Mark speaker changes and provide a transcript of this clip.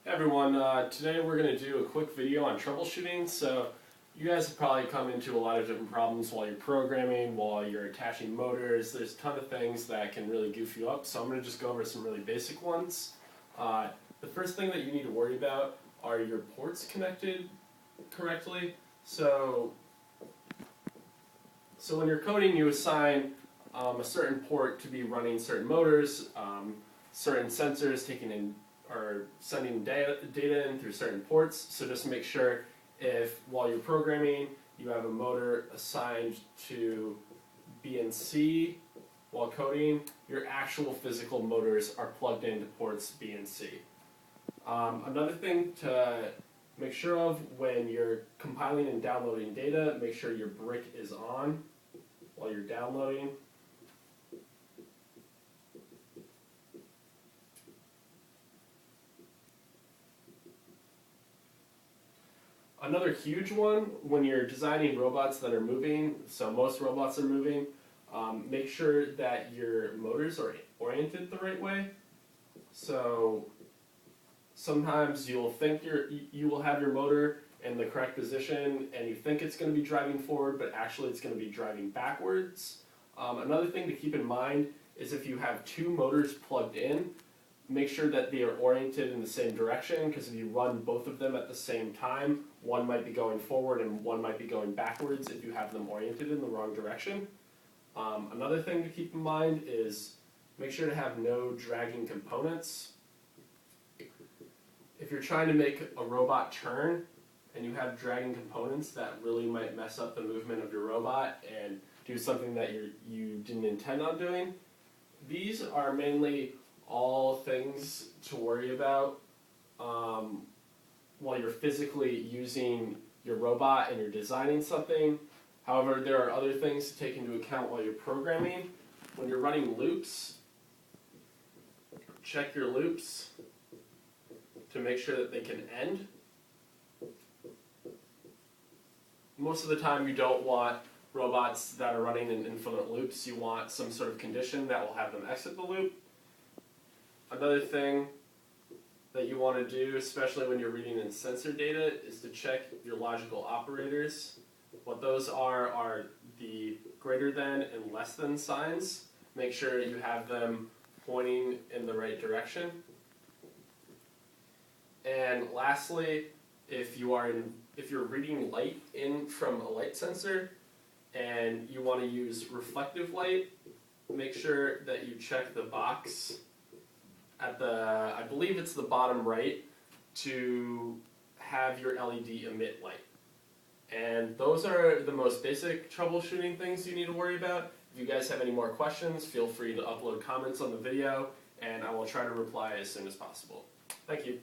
Speaker 1: Hey everyone, today we're going to do a quick video on troubleshooting. So you guys have probably come into a lot of different problems while you're programming, while you're attaching motors. There's a ton of things that can really goof you up, so I'm going to just go over some really basic ones. The first thing that you need to worry about are your ports connected correctly. So when you're coding, you assign a certain port to be running certain motors, certain sensors taking in or sending data in through certain ports. So just make sure if while you're programming you have a motor assigned to B and C while coding, your actual physical motors are plugged into ports B and C. Another thing to make sure of when you're compiling and downloading data, make sure your brick is on while you're downloading. Another huge one, when you're designing robots that are moving, so most robots are moving, make sure that your motors are oriented the right way. So sometimes you'll think you will have your motor in the correct position and you think it's going to be driving forward, but actually it's going to be driving backwards. Another thing to keep in mind is if you have two motors plugged in, make sure that they are oriented in the same direction, because if you run both of them at the same time, one might be going forward and one might be going backwards if you have them oriented in the wrong direction. Another thing to keep in mind is make sure to have no dragging components. If you're trying to make a robot turn and you have dragging components, that really might mess up the movement of your robot and do something that you didn't intend on doing. These are mainly all things to worry about while you're physically using your robot and you're designing something. However, there are other things to take into account while you're programming. When you're running loops, check your loops to make sure that they can end. Most of the time you don't want robots that are running in infinite loops. You want some sort of condition that will have them exit the loop. Another thing that you want to do, especially when you're reading in sensor data, is to check your logical operators. What those are the greater than and less than signs. Make sure you have them pointing in the right direction. And lastly, if you're reading light in from a light sensor and you want to use reflective light, make sure that you check the box at I believe it's the bottom right, to have your LED emit light. And those are the most basic troubleshooting things you need to worry about. If you guys have any more questions, feel free to upload comments on the video and I will try to reply as soon as possible. Thank you.